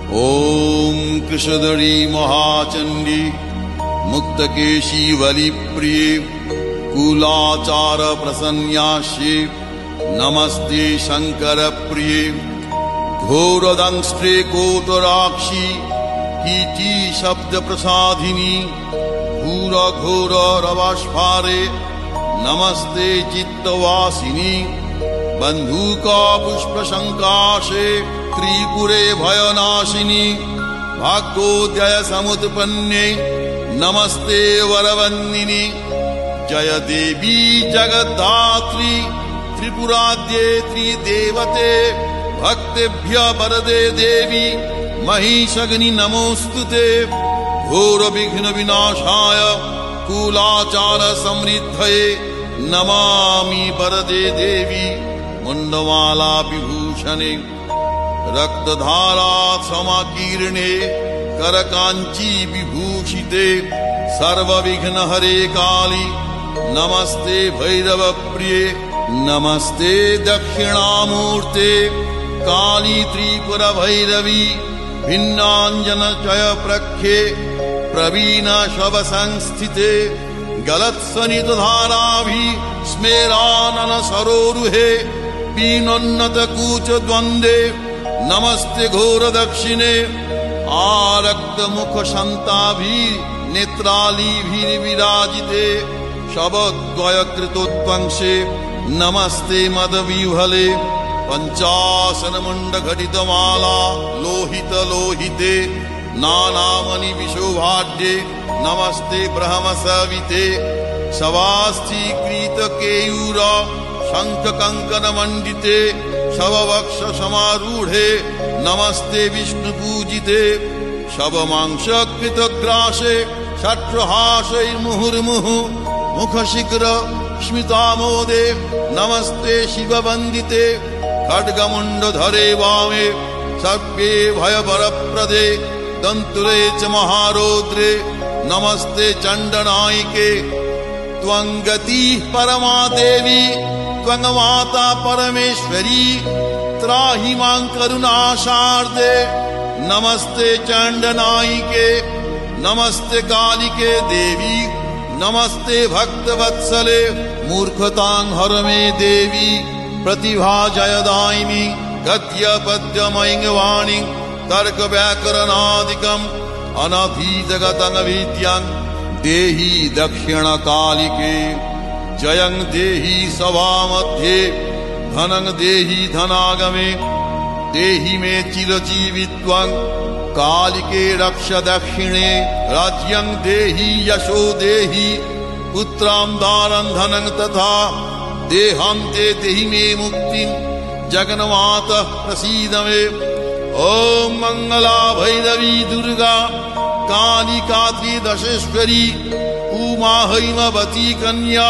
ॐ कृशधरी महाचण्डी मुक्तकेशी वलिप्रिये कुलाचार प्रसन्यास्ये नमस्ते शंकर प्रिये घोरदंष्ट्रे कोटराक्षी कीटी शब्द प्रसादिनी घोर घोर रवास्फारे नमस्ते चित्तवासिनी बंधुका पुष्प शंकाशे त्रिपुरे भयनाशिनी भाग्योदय समुत्पन्ने नमस्ते वरवन्दिनी जय देवी जगद्धात्री त्रिपुराद्ये त्रिदेवते भक्तेभ्य वरदे देवी महिषग्नि नमोस्तुते घोर विघ्न विनाशाय कुलाचार समृद्धये नमामि वरदे देवी मुंडमाला विभूषणे रक्तधारा समाकीर्णे करकांची विभूषिते सर्वविघ्न हरे काली नमस्ते भैरव प्रिये नमस्ते दक्षिणामूर्ते काली त्रिपुर भैरवी भिन्नांजन चय प्रख्ये प्रवीण शव संस्थिते गलत्सनित धाराभि स्मेरानन सरोरुहे पीनोन्नत कूच द्वंद्वे नमस्ते घोर दक्षिणे आरक्त मुख शंताभि नेत्रालीभिर्विराजिते शबद्वय कृतोत्वंशे नमस्ते मदविह्वले पंचासन मुंड घटित माला लोहित लोहिते नानामणि विशोभाढ्ये नमस्ते ब्रह्म सविते शवास्थीकृत केयूर शंख कंकन मंडिते शववक्ष समारूढ़े नमस्ते विष्णु पूजिते शवमांसकृत ग्रासे षट्हासैर्मुहुर्मुहुः मुख शीघ्र स्मितामोदे नमस्ते शिव वंदिते खड्गमुंडधरे वामे सर्वे भयवरप्रदे दंतुरे च महारौद्रे नमस्ते चंडनायिके त्वं गतिः परमा देवी त्वं माता परमेश्वरी त्राहि मां करुणाशार्दे नमस्ते चंडनायिके नमस्ते कालिके देवी नमस्ते भक्तवत्सले मूर्खतां हर मे देवी प्रतिभा जयदायिनी गद्य पद्य मयिंगवाणी तर्क व्याकरणादिकम् अनधीतगतं विद्यां देहि दक्षिण कालिके जयं देहि सभामध्ये धनं देहि धनागमे देहि मे चिरजीवित्वं कालिके रक्ष दक्षिणे राज्यं देहि यशो देहि पुत्रां दारं धनं तथा देहान्ते देहि मे मुक्तिं जगन्माता प्रसीद मे ॐ मंगला भैरवी दुर्गा कालिका त्रिदशेश्वरी उमा हैमवती कन्या